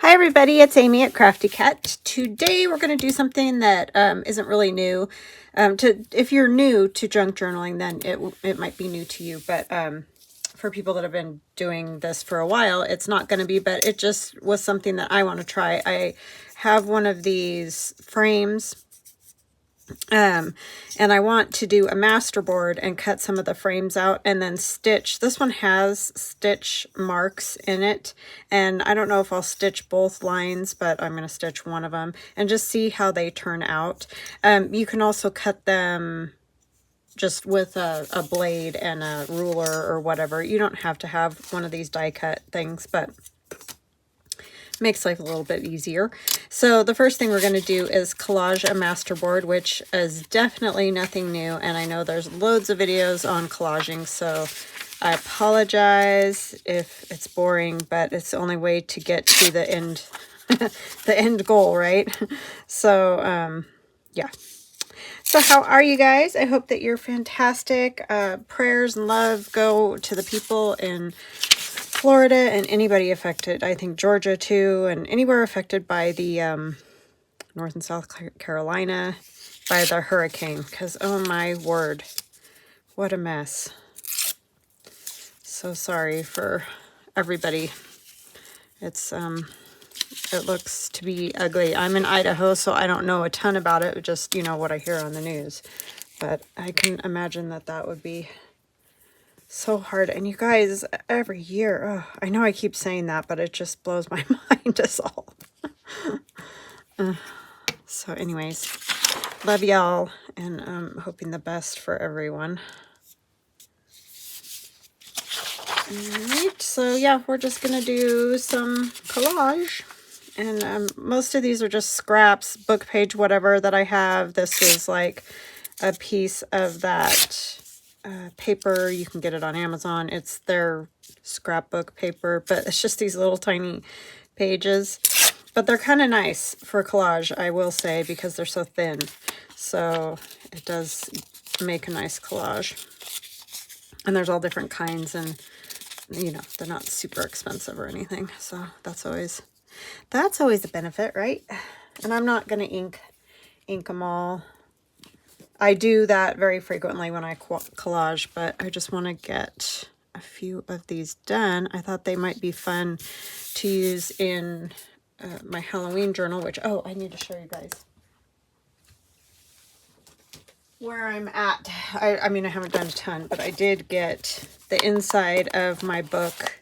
Hi everybody, it's Amy at Crafty Cat. Today we're going to do something that isn't really new. If you're new to junk journaling, then it might be new to you. But for people that have been doing this for a while, it's not going to be. But it just was something that I want to try. I have one of these frames. And I want to do a masterboard and cut some of the frames out and then stitch. This one has stitch marks in it, and I don't know if I'll stitch both lines, but I'm going to stitch one of them and just see how they turn out. You can also cut them just with a blade and a ruler or whatever. You don't have to have one of these die cut things, but makes life a little bit easier. So the first thing we're going to do is collage a masterboard, which is definitely nothing new, and I know there's loads of videos on collaging, so I apologize if it's boring, but it's the only way to get to the end the end goal, right? So yeah. So how are you guys? I hope that you're fantastic. Prayers and love go to the people in Florida and anybody affected. I think Georgia too, and anywhere affected by the North and South Carolina by the hurricane, because oh my word, what a mess. So sorry for everybody. It's it looks to be ugly. I'm in Idaho, so I don't know a ton about it, just, you know, what I hear on the news. But I can imagine that that would be so hard. And you guys, every year, oh, I know I keep saying that, but it just blows my mind us all. So anyways, love y'all, and I'm hoping the best for everyone. Alright, so yeah, we're just gonna do some collage. And most of these are just scraps, book page, whatever that I have. This is like a piece of that paper. You can get it on Amazon. It's their scrapbook paper, but it's just these little tiny pages. But they're kind of nice for collage, I will say, because they're so thin. So it does make a nice collage. And there's all different kinds, and, you know, they're not super expensive or anything. So that's always a benefit, right? And I'm not going to ink them all. I do that very frequently when I collage, but I just want to get a few of these done. I thought they might be fun to use in my Halloween journal, which, oh, I need to show you guys where I'm at. I mean, I haven't done a ton, but I did get the inside of my book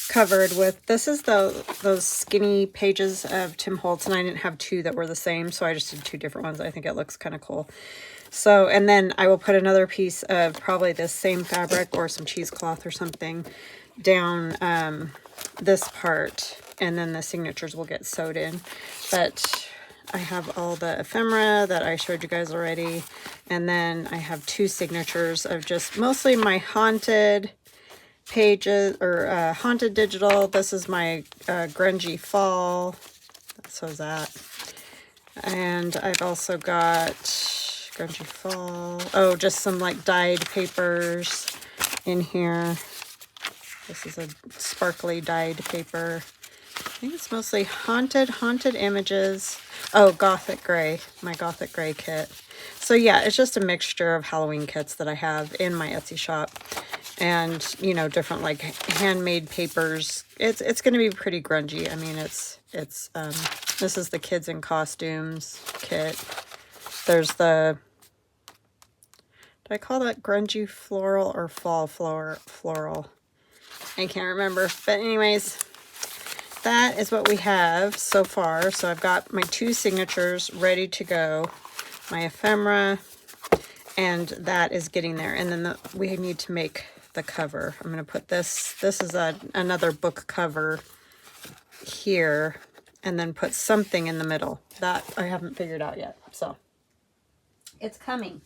covered with, this is those skinny pages of Tim Holtz, and I didn't have two that were the same, so I just did two different ones. I think it looks kind of cool. So, and then I will put another piece of probably this same fabric or some cheesecloth or something down this part, and then the signatures will get sewed in. But I have all the ephemera that I showed you guys already, and then I have two signatures of just mostly my haunted pages, or haunted digital. This is my Grungy Fall, so is that. And I've also got Grungy Fall, oh, just some like dyed papers in here. This is a sparkly dyed paper. I think it's mostly haunted images. Oh, Gothic Gray, my Gothic Gray kit. So yeah, it's just a mixture of Halloween kits that I have in my Etsy shop. And, you know, different like handmade papers. It's going to be pretty grungy. I mean, this is the kids in costumes kit. There's the, did I call that Grungy Floral or Fall Floral? I can't remember. But anyways, that is what we have so far. So I've got my two signatures ready to go. My ephemera, and that is getting there. And then we need to make the cover. I'm going to put this is another book cover here, and then put something in the middle that I haven't figured out yet. So it's coming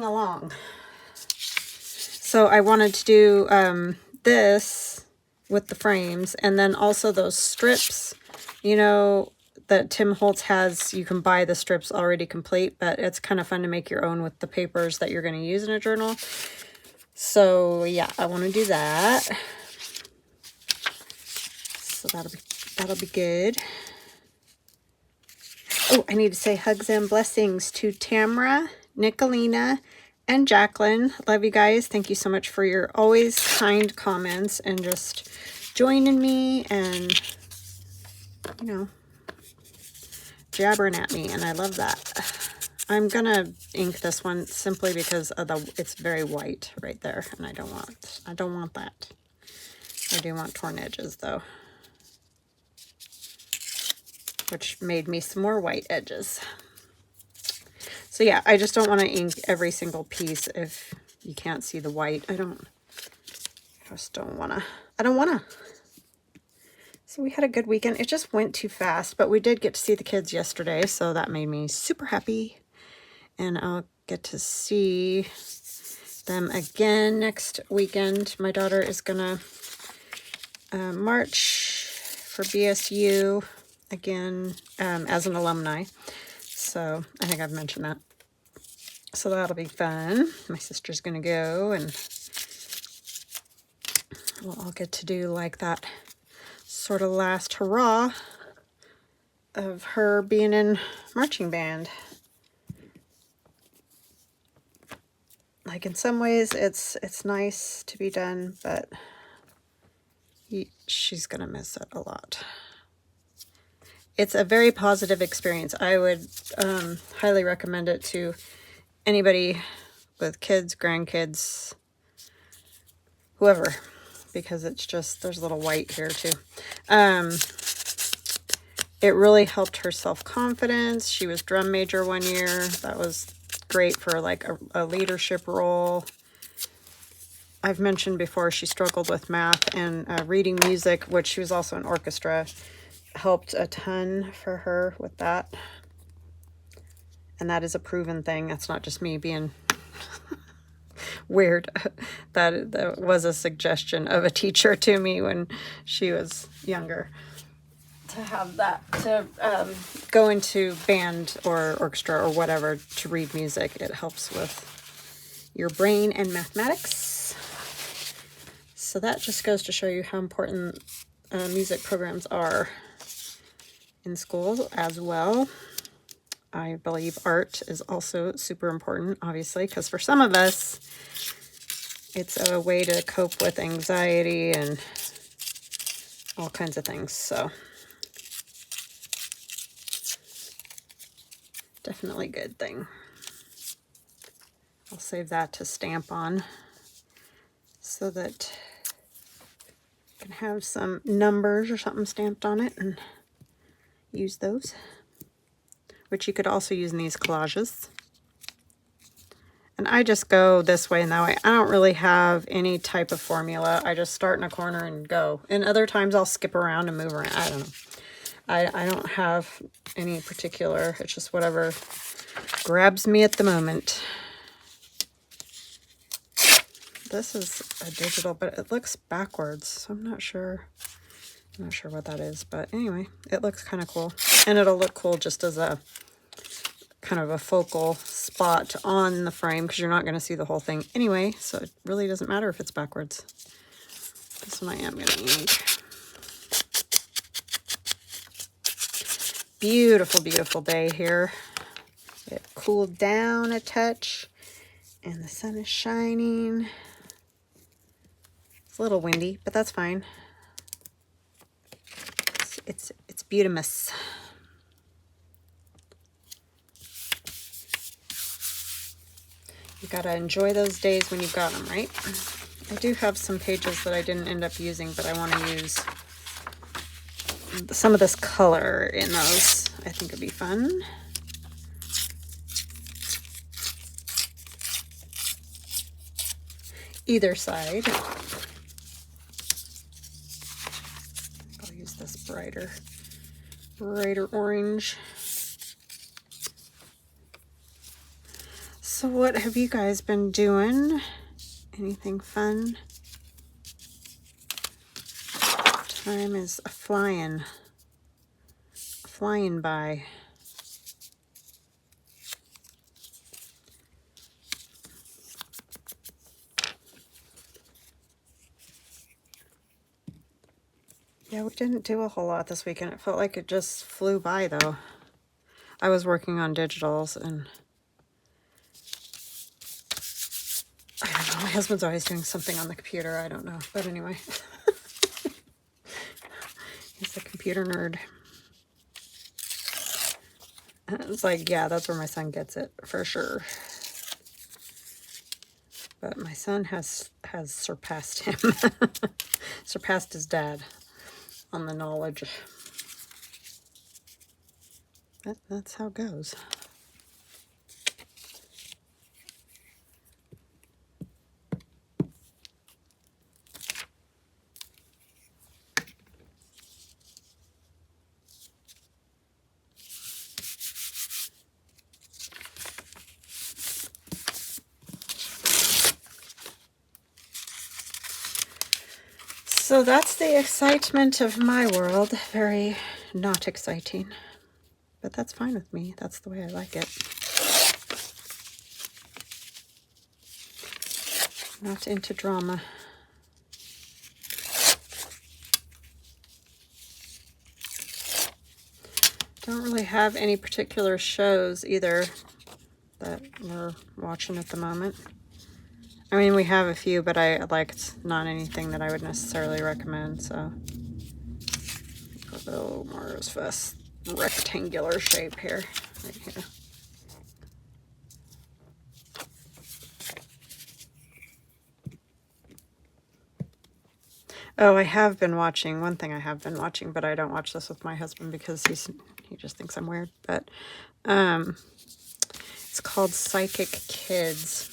along. So I wanted to do this with the frames, and then also those strips, you know, that Tim Holtz has. You can buy the strips already complete, but it's kind of fun to make your own with the papers that you're going to use in a journal. So yeah, I want to do that. So that'll be That'll be good. Oh, I need to say hugs and blessings to Tamara, Nicolina, and Jacqueline. Love you guys. Thank you so much for your always kind comments and just joining me and, you know, jabbering at me. And I love that. I'm going to ink this one simply because of it's very white right there. And I don't want that. I do want torn edges though, which made me some more white edges. So yeah, I just don't want to ink every single piece if you can't see the white. I don't want to. So we had a good weekend. It just went too fast, but we did get to see the kids yesterday, so that made me super happy. And I'll get to see them again next weekend. My daughter is gonna march for BSU again as an alumni. So I think I've mentioned that. So that'll be fun. My sister's gonna go, and we'll all get to do like that sort of last hurrah of her being in marching band. Like in some ways it's nice to be done, but she's gonna miss it a lot. It's a very positive experience. I would highly recommend it to anybody with kids, grandkids, whoever, because it's just, there's a little white here too. It really helped her self-confidence. She was drum major one year. That was great for like a leadership role. I've mentioned before she struggled with math, and reading music, which she was also in orchestra, helped a ton for her with that. And that is a proven thing. That's not just me being weird. That was a suggestion of a teacher to me when she was younger, to have that, to go into band or orchestra or whatever to read music. It helps with your brain and mathematics. So that just goes to show you how important music programs are in school as well. I believe art is also super important, obviously, because for some of us, it's a way to cope with anxiety and all kinds of things. So definitely a good thing. I'll save that to stamp on so that I can have some numbers or something stamped on it and use those, which you could also use in these collages. And I just go this way and that way. I don't really have any type of formula. I just start in a corner and go. And other times I'll skip around and move around. I don't know. I don't have any particular. It's just whatever grabs me at the moment. This is a digital, but it looks backwards, so I'm not sure. I'm not sure what that is, but anyway, it looks kind of cool. And it'll look cool just as a kind of a focal spot on the frame, because you're not going to see the whole thing anyway, so it really doesn't matter if it's backwards. This one I am going to ink. Beautiful, beautiful day here. It cooled down a touch, and the sun is shining. It's a little windy, but that's fine. It's beautimous. You gotta enjoy those days when you've got them, right? I do have some pages that I didn't end up using, but I want to use some of this color in those. I think it'd be fun. Either side. I'll use this brighter orange. So what have you guys been doing? Anything fun? Time is flying by. Yeah, we didn't do a whole lot this weekend. It felt like it just flew by, though. I was working on digitals, and I don't know. My husband's always doing something on the computer. I don't know. But anyway. He's a computer nerd. And it's like, yeah, that's where my son gets it, for sure. But my son has surpassed him. Surpassed his dad on the knowledge. That's how it goes. So that's the excitement of my world. Very not exciting. But that's fine with me. That's the way I like it. Not into drama. Don't really have any particular shows either that we're watching at the moment. I mean, we have a few, but it's not anything that I would necessarily recommend, so. Put a little more of a rectangular shape here, right here. Oh, I have been watching, one thing I have been watching, but I don't watch this with my husband because he just thinks I'm weird, but it's called Psychic Kids.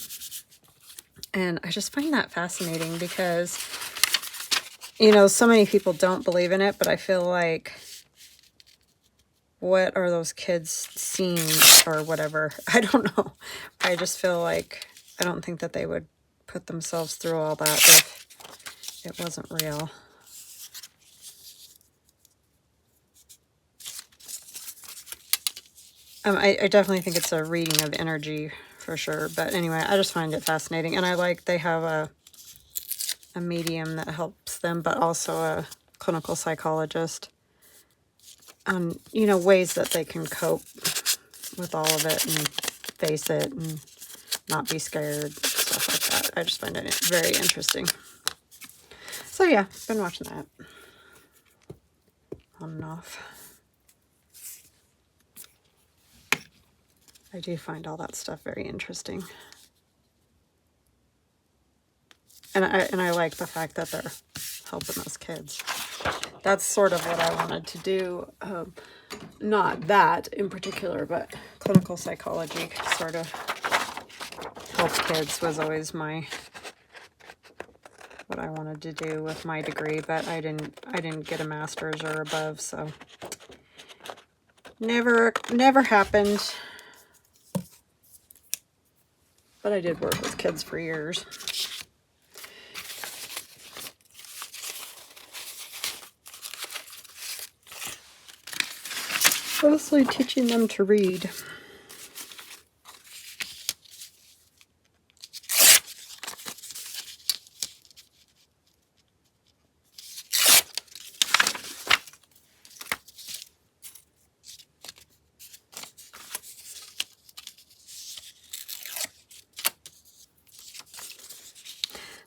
And I just find that fascinating because, you know, so many people don't believe in it, but I feel like, what are those kids seeing or whatever? I don't know. I just feel like, I don't think that they would put themselves through all that if it wasn't real. I definitely think it's a reading of energy for sure. But anyway, I just find it fascinating. And I like they have a medium that helps them, but also a clinical psychologist. You know, ways that they can cope with all of it and face it and not be scared, stuff like that. I just find it very interesting. So yeah, been watching that on and off. I do find all that stuff very interesting. And I like the fact that they're helping those kids. That's sort of what I wanted to do. Not that in particular, but clinical psychology sort of help kids was always what I wanted to do with my degree, but I didn't get a master's or above, so never happened. But I did work with kids for years. Mostly teaching them to read.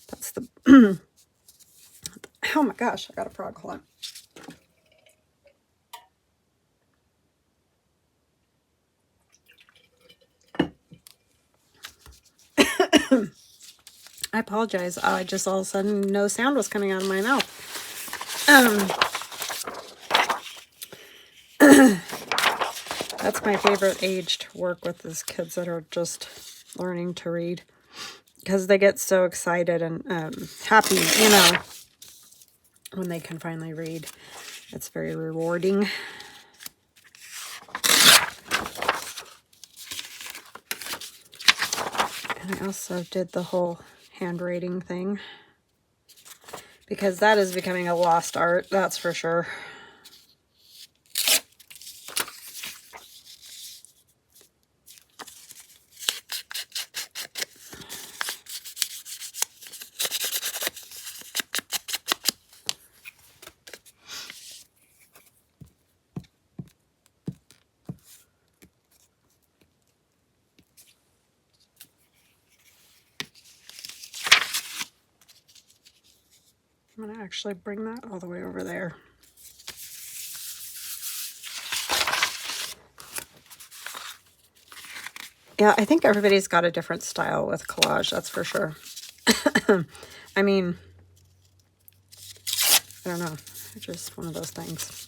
That's the oh my gosh, I got a frog. Hold on. I apologize. I just all of a sudden no sound was coming out of my mouth. That's my favorite age to work with, is kids that are just learning to read, because they get so excited and happy, you know, when they can finally read. It's very rewarding. And I also did the whole handwriting thing, because that is becoming a lost art, that's for sure. actually bring that all the way over there. Yeah, I think everybody's got a different style with collage, that's for sure. I mean, I don't know. It's just one of those things.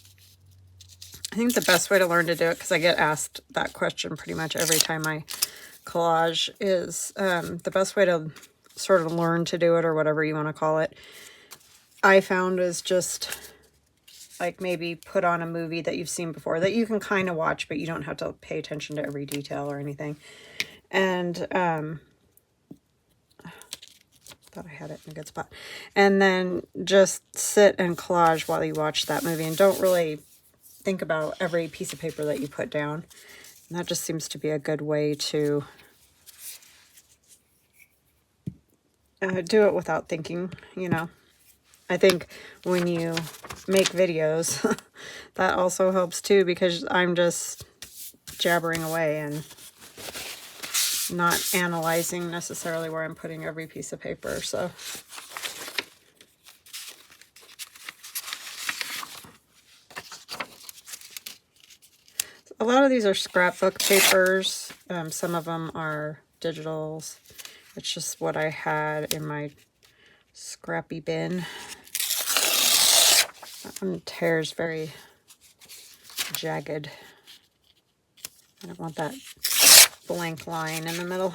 I think the best way to learn to do it, because I get asked that question pretty much every time I collage, is the best way to sort of learn to do it, or whatever you want to call it, I found is just like maybe put on a movie that you've seen before that you can kind of watch, but you don't have to pay attention to every detail or anything. And thought I had it in a good spot. And then just sit and collage while you watch that movie, and don't really think about every piece of paper that you put down. And that just seems to be a good way to do it without thinking, you know. I think when you make videos, that also helps too, because I'm just jabbering away and not analyzing necessarily where I'm putting every piece of paper. So a lot of these are scrapbook papers. Some of them are digitals. It's just what I had in my scrappy bin. That one tears very jagged. I don't want that blank line in the middle.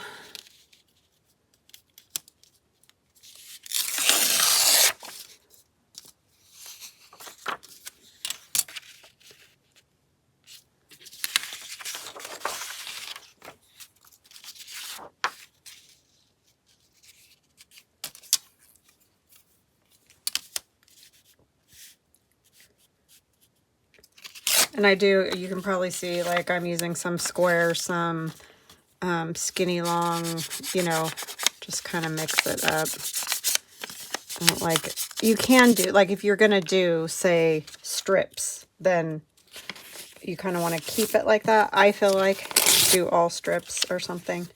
And I do, you can probably see, like, I'm using some square, some skinny long, you know, just kind of mix it up. Like, you can do, like, if you're going to do, say, strips, then you kind of want to keep it like that. I feel like do all strips or something.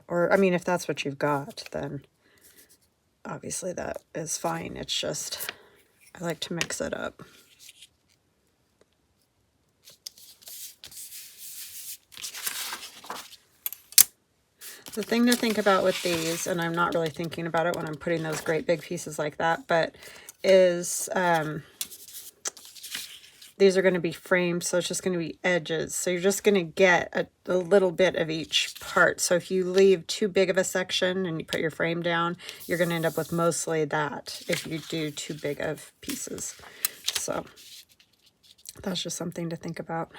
Or, I mean, if that's what you've got, then obviously that is fine. It's just, I like to mix it up. The thing to think about with these, and I'm not really thinking about it when I'm putting those great big pieces like that, but is these are going to be framed, so it's just going to be edges. So you're just going to get a little bit of each part. So if you leave too big of a section and you put your frame down, you're going to end up with mostly that if you do too big of pieces. So that's just something to think about.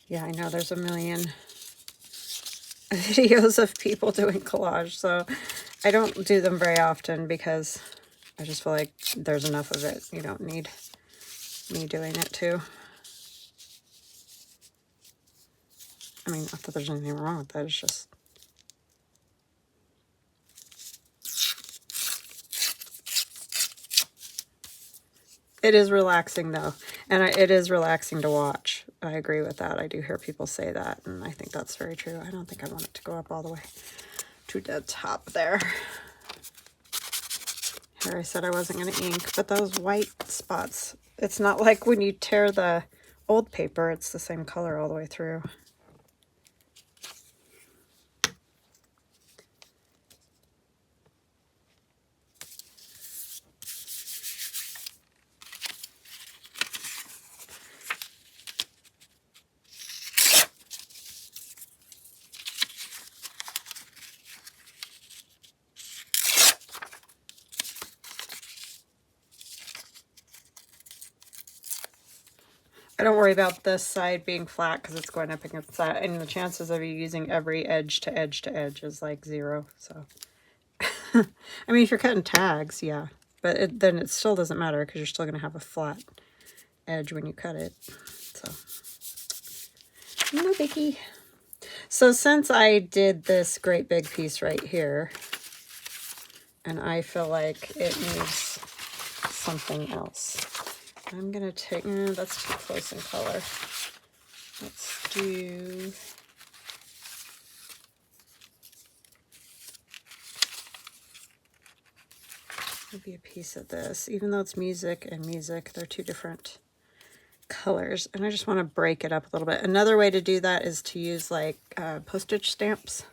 Yeah, I know there's a million videos of people doing collage, so I don't do them very often because I just feel like there's enough of it. You don't need me doing it too. I mean, not that there's anything wrong with that, it's just... It is relaxing though, and it is relaxing to watch. I agree with that. I do hear people say that, and I think that's very true. I don't think I want it to go up all the way to the top there. Here I said I wasn't going to ink, but those white spots, it's not like when you tear the old paper, it's the same color all the way through. I don't worry about this side being flat because it's going up against that, and the chances of you using every edge to edge to edge is like 0. So, I mean, if you're cutting tags, yeah, but then it still doesn't matter because you're still going to have a flat edge when you cut it. So, no biggie. So since I did this great big piece right here, and I feel like it needs something else, I'm going to take, that's too close in color. Let's do, maybe a piece of this. Even though it's music and music, they're two different colors. And I just want to break it up a little bit. Another way to do that is to use like postage stamps.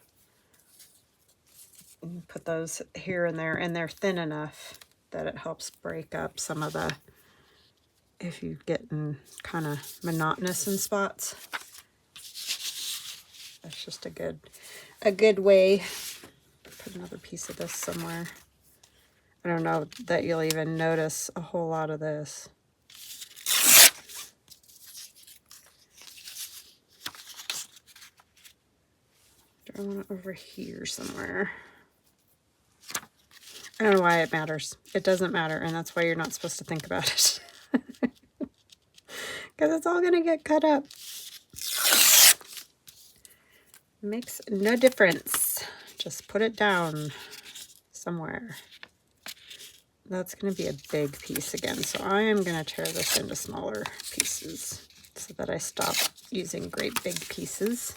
And put those here and there, and they're thin enough that it helps break up some of the, if you get in kind of monotonous in spots. That's just a good way. Put another piece of this somewhere. I don't know that you'll even notice a whole lot of this. Do I want it over here somewhere? I don't know why it matters. It doesn't matter, and that's why you're not supposed to think about it. Because it's all going to get cut up. Makes no difference. Just put it down somewhere. That's going to be a big piece again, so I am going to tear this into smaller pieces so that I stop using great big pieces.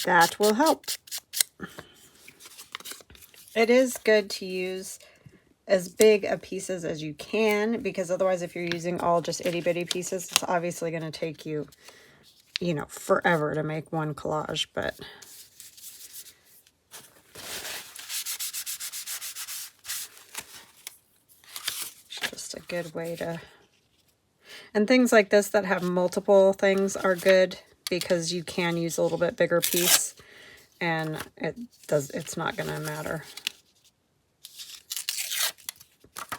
That will help. It is good to use as big of pieces as you can, because otherwise if you're using all just itty bitty pieces, it's obviously going to take you, you know, forever to make one collage. But it's just a good way to, and things like this that have multiple things are good because you can use a little bit bigger piece and it's not going to matter.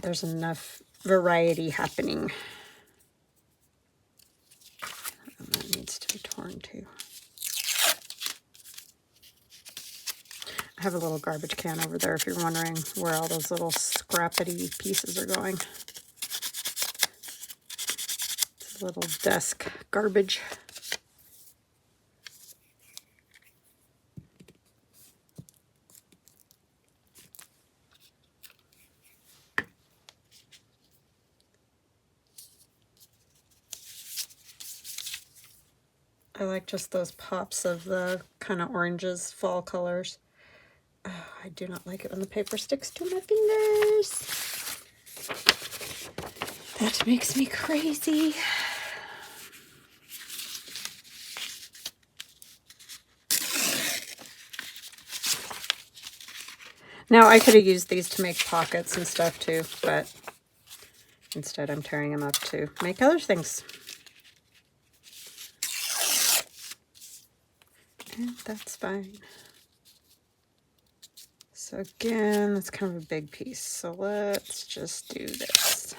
There's enough variety happening. And that needs to be torn too. I have a little garbage can over there if you're wondering where all those little scrappity pieces are going. It's a little desk garbage. I like just those pops of the kind of oranges, fall colors. Oh, I do not like it when the paper sticks to my fingers. That makes me crazy. Now, I could have used these to make pockets and stuff too, but instead I'm tearing them up to make other things. And that's fine. So again, that's kind of a big piece. So let's just do this.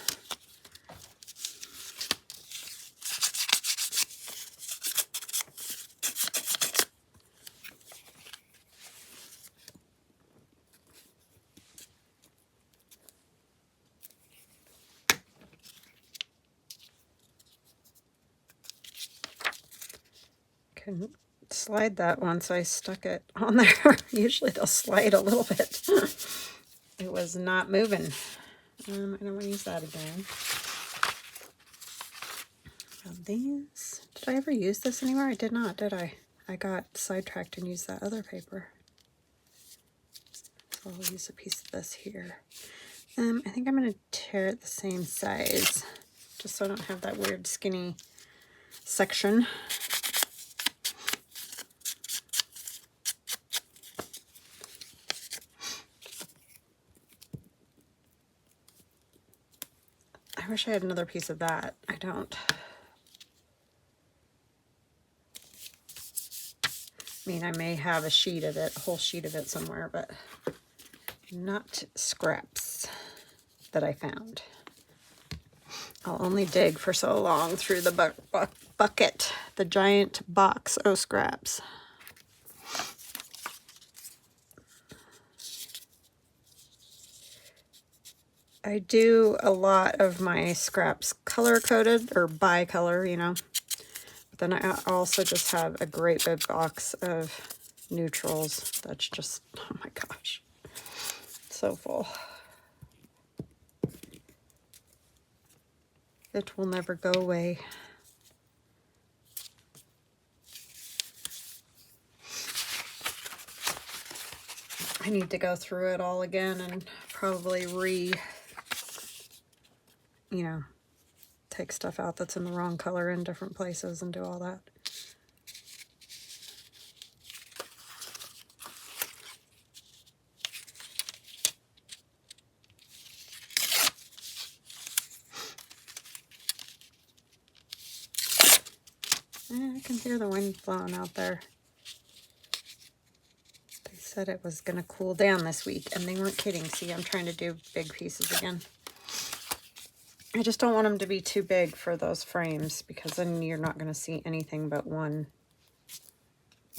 Couldn't slide that once I stuck it on there. Usually they'll slide a little bit. It was not moving. I don't want to use that again. These. Did I ever use this anywhere? I did not, did I? I got sidetracked and used that other paper. So I'll use a piece of this here. I think I'm going to tear it the same size, just so I don't have that weird skinny section. I wish I had another piece of that. I don't. I mean, I may have a sheet of it, a whole sheet of it somewhere, but not scraps that I found. I'll only dig for so long through the bucket, the giant box of scraps. I do a lot of my scraps color-coded or bi-color, you know. But then I also just have a great big box of neutrals. That's just, oh my gosh, so full. It will never go away. I need to go through it all again and probably you know, take stuff out that's in the wrong color in different places and do all that. I can hear the wind blowing out there. They said it was going to cool down this week, and they weren't kidding. See, I'm trying to do big pieces again. I just don't want them to be too big for those frames, because then you're not going to see anything but 1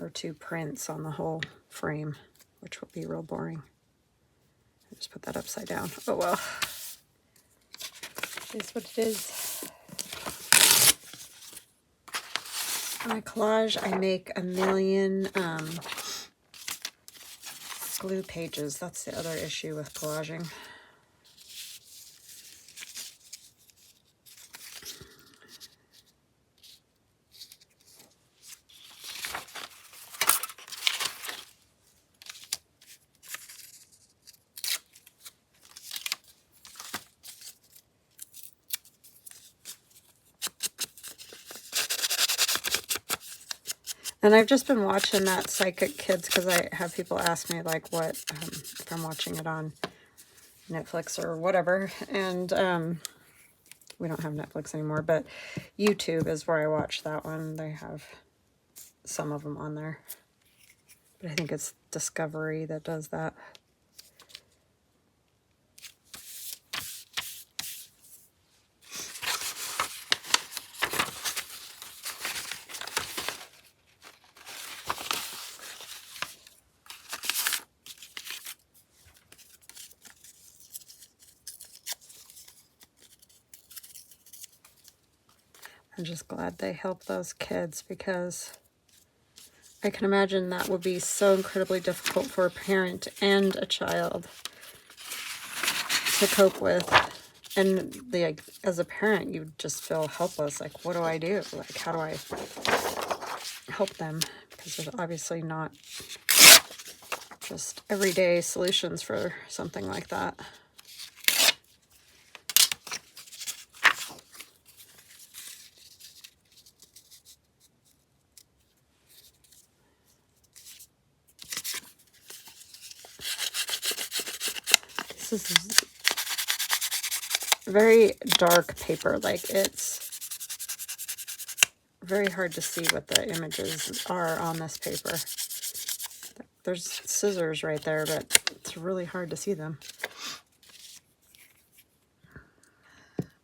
or 2 prints on the whole frame, which will be real boring. I just put that upside down. Oh well. It is what it is. My collage, I make 1,000,000 glue pages. That's the other issue with collaging. And I've just been watching that Psychic Kids because I have people ask me like what, if I'm watching it on Netflix or whatever. And we don't have Netflix anymore, but YouTube is where I watch that one. They have some of them on there. But I think it's Discovery that does that. I'm just glad they help those kids, because I can imagine that would be so incredibly difficult for a parent and a child to cope with. And like, as a parent, you just feel helpless. Like, what do I do? Like, how do I help them? Because there's obviously not just everyday solutions for something like that. This is very dark paper. Like, it's very hard to see what the images are on this paper. There's scissors right there, but it's really hard to see them.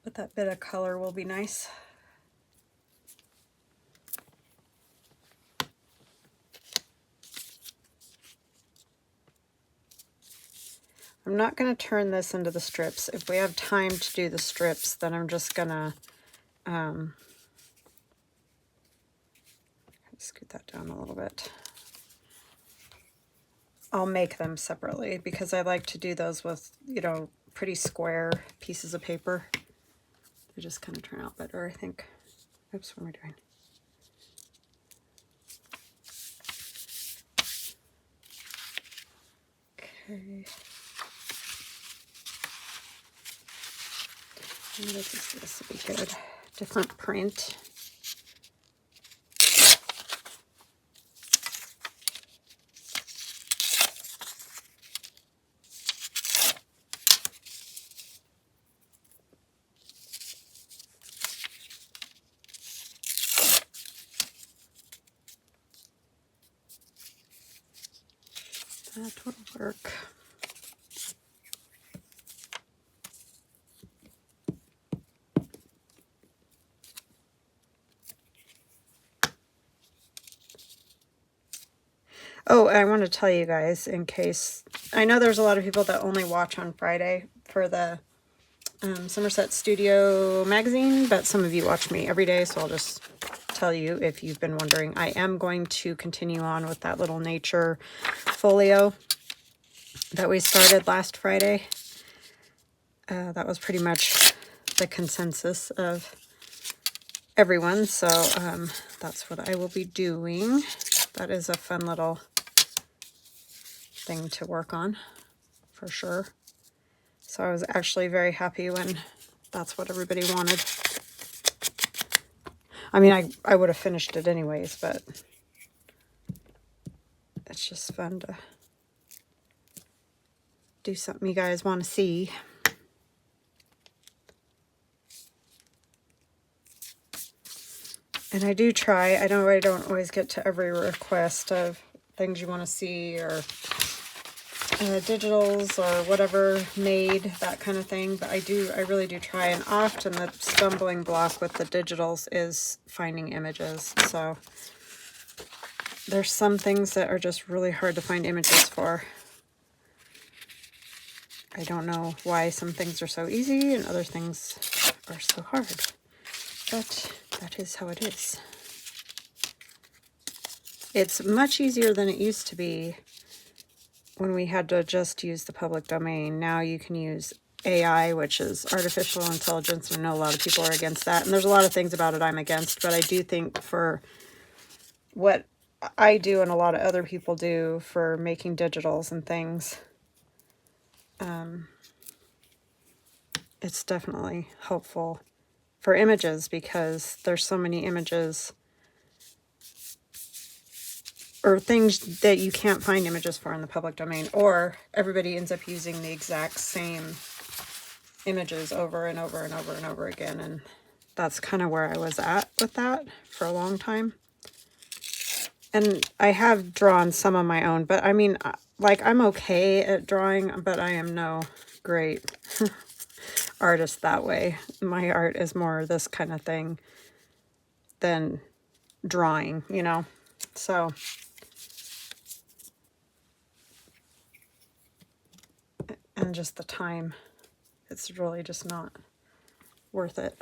But that bit of color will be nice. I'm not going to turn this into the strips. If we have time to do the strips, then I'm just going to scoot that down a little bit. I'll make them separately because I like to do those with, you know, pretty square pieces of paper. They just kind of turn out better, I think. Oops, what am I doing? Okay. This will be good. Different print. That will work. Oh, I want to tell you guys, in case, I know there's a lot of people that only watch on Friday for the Somerset Studio magazine, but some of you watch me every day, so I'll just tell you if you've been wondering. I am going to continue on with that little nature folio that we started last Friday. That was pretty much the consensus of everyone, so that's what I will be doing. That is a fun little thing to work on, for sure. So I was actually very happy when that's what everybody wanted. I mean, I would have finished it anyways, but it's just fun to do something you guys want to see. And I do try. I don't always get to every request of things you want to see, or digitals or whatever made, that kind of thing. But I really do try. And often the stumbling block with the digitals is finding images. So there's some things that are just really hard to find images for. I don't know why some things are so easy and other things are so hard. But that is how it is. It's much easier than it used to be when we had to just use the public domain. Now you can use AI, which is artificial intelligence, and I know a lot of people are against that. And there's a lot of things about it I'm against, but I do think for what I do and a lot of other people do for making digitals and things, it's definitely helpful for images, because there's so many images or things that you can't find images for in the public domain, or everybody ends up using the exact same images over and over and over and over again. And that's kind of where I was at with that for a long time. And I have drawn some of my own, but I mean, like, I'm okay at drawing, but I am no great artist that way. My art is more this kind of thing than drawing, you know? So and just the time, it's really just not worth it.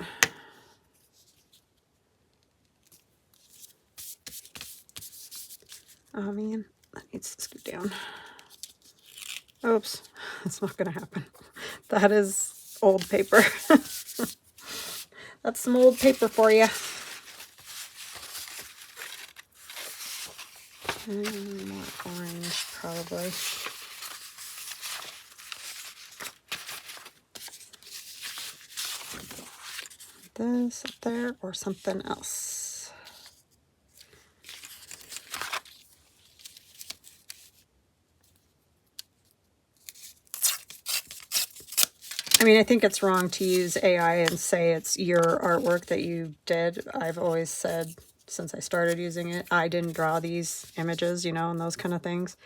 Oh man, that needs to scoot down. Oops, that's not gonna happen. That is old paper. That's some old paper for you. And more orange, probably. This up there, or something else. I mean, I think it's wrong to use AI and say it's your artwork that you did. I've always said, since I started using it, I didn't draw these images, you know, and those kind of things,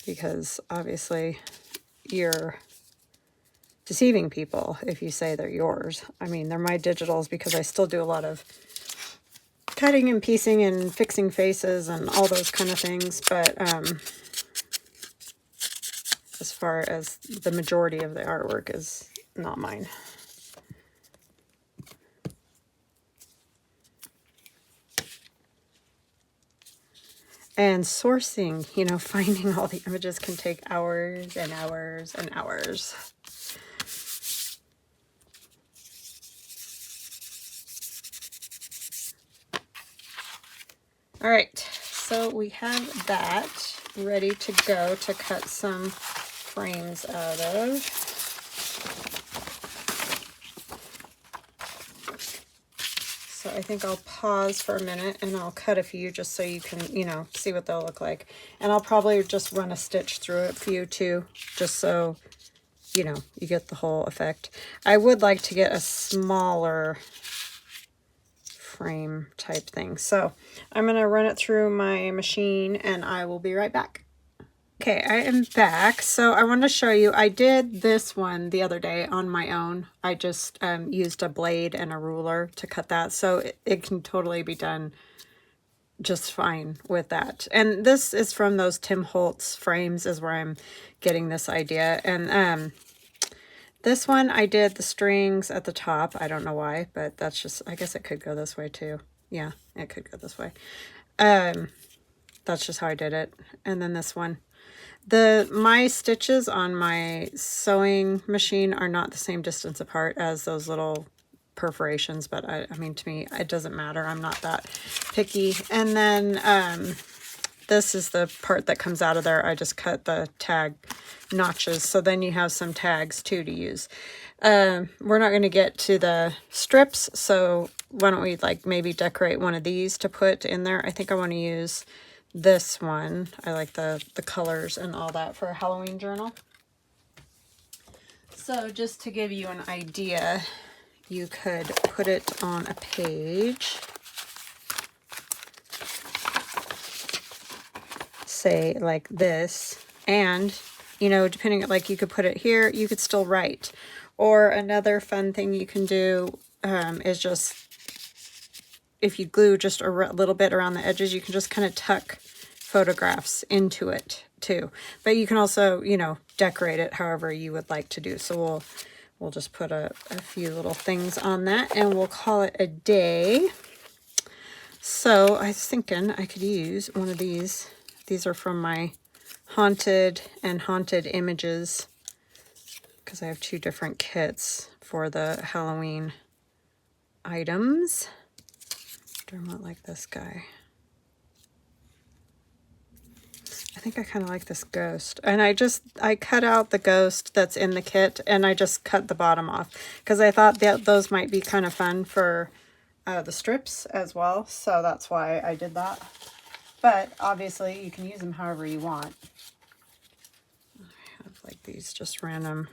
because obviously you're deceiving people if you say they're yours. I mean, they're my digitals because I still do a lot of cutting and piecing and fixing faces and all those kind of things, but as far as the majority of the artwork is not mine. And sourcing, you know, finding all the images can take hours and hours and hours. All right, so we have that ready to go to cut some frames out of. So I think I'll pause for a minute and I'll cut a few just so you can, you know, see what they'll look like. And I'll probably just run a stitch through it for you too, just so, you know, you get the whole effect. I would like to get a smaller frame type thing. So I'm going to run it through my machine and I will be right back. Okay, I am back. So I want to show you, I did this one the other day on my own. I just used a blade and a ruler to cut that. So it can totally be done just fine with that. And this is from those Tim Holtz frames is where I'm getting this idea. And this one, I did the strings at the top. I don't know why, but that's just, I guess it could go this way too. Yeah, it could go this way. That's just how I did it. And then this one. My stitches on my sewing machine are not the same distance apart as those little perforations, but I mean, to me, it doesn't matter. I'm not that picky. And then this is the part that comes out of there. I just cut the tag notches, so then you have some tags too to use. We're not going to get to the strips, so why don't we like maybe decorate one of these to put in there. I think I want to use this one. I like the colors and all that for a Halloween journal. So just to give you an idea, you could put it on a page, say like this, and you know, depending, like you could put it here, you could still write. Or another fun thing you can do is just, if you glue just a little bit around the edges, you can just kind of tuck photographs into it too. But you can also, you know, decorate it however you would like to do. So we'll just put a few little things on that and we'll call it a day. So I was thinking I could use one of these. These are from my haunted and haunted images, because I have two different kits for the Halloween items. Do I want like this guy? I think I kind of like this ghost. And I cut out the ghost that's in the kit and I just cut the bottom off because I thought that those might be kind of fun for the strips as well. So that's why I did that. But obviously you can use them however you want. I have like these just random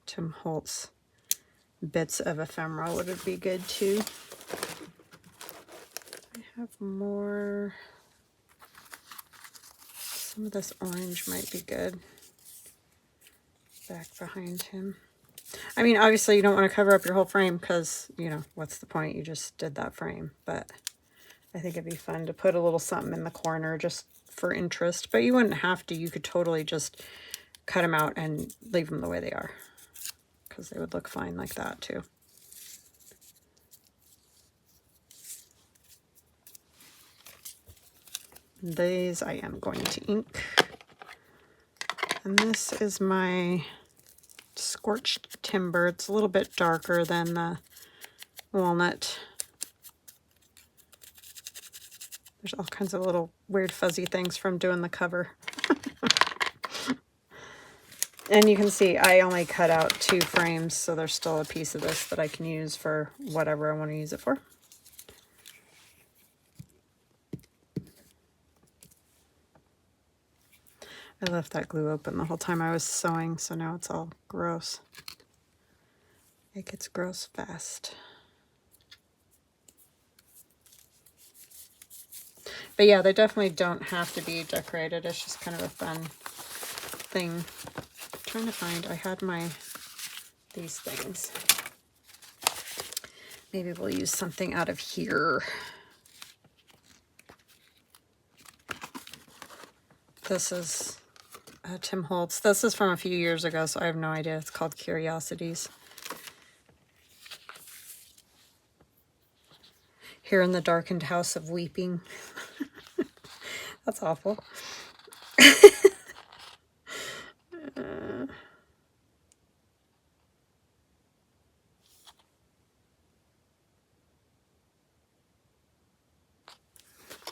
Tim Holtz bits of ephemera would be good too. I have more. Some of this orange might be good back behind him. I mean, obviously you don't want to cover up your whole frame because, you know, what's the point? You just did that frame. But I think it'd be fun to put a little something in the corner just for interest. But you wouldn't have to. You could totally just cut them out and leave them the way they are, because they would look fine like that too. These I am going to ink. And this is my scorched timber. It's a little bit darker than the walnut. There's all kinds of little weird fuzzy things from doing the cover. And you can see I only cut out 2 frames, so there's still a piece of this that I can use for whatever I want to use it for. I left that glue open the whole time I was sewing, so now it's all gross. It gets gross fast. But yeah, they definitely don't have to be decorated. It's just kind of a fun thing. I'm trying to find, I had these things. Maybe we'll use something out of here. This is Tim Holtz. This is from a few years ago, so I have no idea. It's called Curiosities. Here in the darkened house of weeping. That's awful.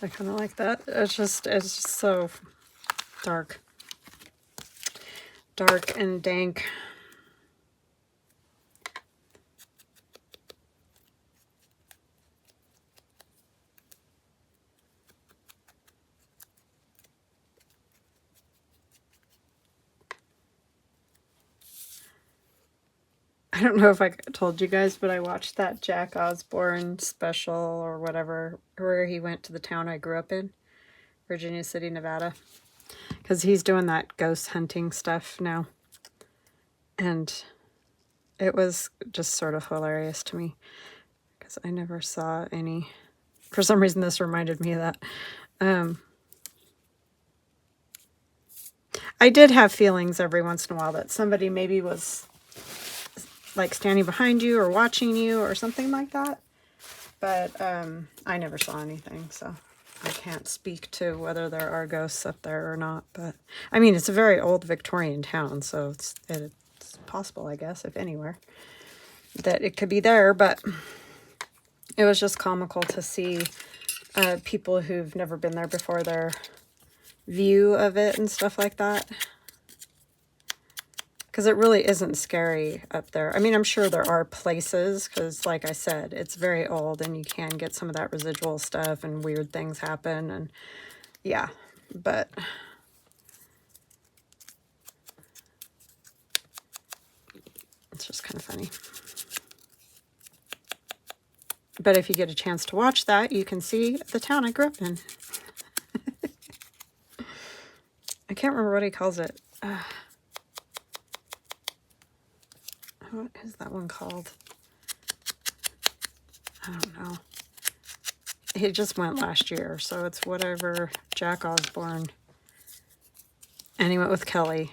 I kind of like that. It's just so dark. Dark and dank. I don't know if I told you guys, but I watched that Jack Osborne special or whatever, where he went to the town I grew up in, Virginia City, Nevada, because he's doing that ghost hunting stuff now. And it was just sort of hilarious to me because I never saw any. For some reason, this reminded me of that. I did have feelings every once in a while that somebody maybe was like standing behind you or watching you or something like that. But I never saw anything, so I can't speak to whether there are ghosts up there or not. But I mean, it's a very old Victorian town, so it's possible, I guess, if anywhere, that it could be there. But it was just comical to see people who've never been there before. They're view of it and stuff like that. Because it really isn't scary up there. I mean, I'm sure there are places, because like I said, it's very old and you can get some of that residual stuff and weird things happen, and yeah, but it's just kind of funny. But if you get a chance to watch that, you can see the town I grew up in. I can't remember what he calls it. What is that one called? I don't know. He just went last year, so it's whatever Jack Osborne. And he went with Kelly.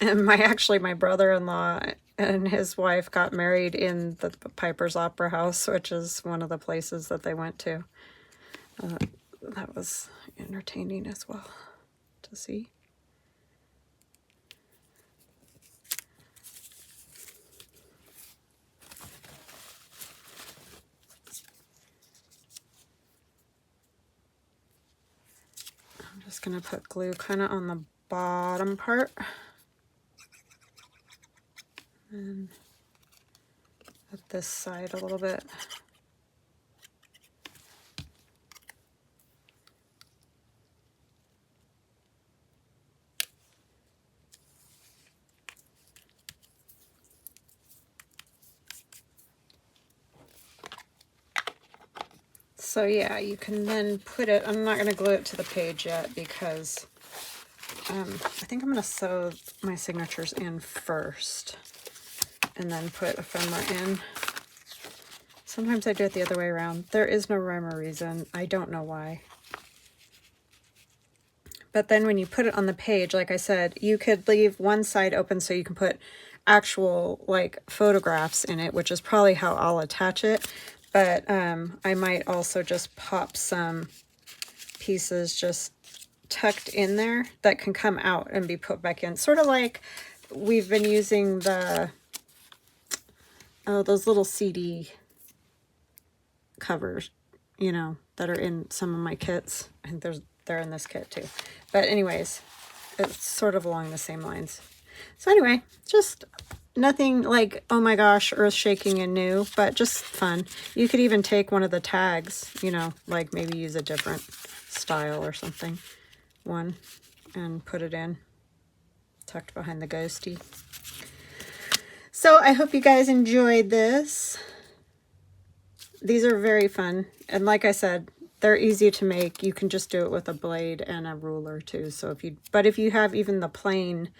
And my brother-in-law and his wife got married in the Piper's Opera House, which is one of the places that they went to. That was entertaining as well to see. I'm just going to put glue kind of on the bottom part. And at this side a little bit. So yeah, you can then put it, I'm not going to glue it to the page yet because I think I'm going to sew my signatures in first and then put ephemera in. Sometimes I do it the other way around. There is no rhyme or reason. I don't know why. But then when you put it on the page, like I said, you could leave one side open so you can put actual like photographs in it, which is probably how I'll attach it. But I might also just pop some pieces just tucked in there that can come out and be put back in. Sort of like we've been using the, those little CD covers, you know, that are in some of my kits. I think they're in this kit too. But anyways, it's sort of along the same lines. So anyway, just nothing like, oh my gosh, earth-shaking and new, but just fun. You could even take one of the tags, you know, like maybe use a different style or something, one, and put it in, tucked behind the ghosty. So I hope you guys enjoyed this. These are very fun. And like I said, they're easy to make. You can just do it with a blade and a ruler too. So if you have even the plain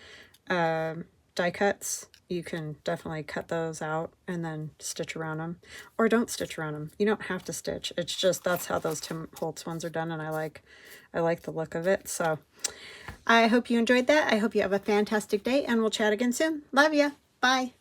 die cuts, you can definitely cut those out and then stitch around them, or don't stitch around them. You don't have to stitch. It's just, that's how those Tim Holtz ones are done. And I like the look of it. So I hope you enjoyed that. I hope you have a fantastic day and we'll chat again soon. Love ya. Bye.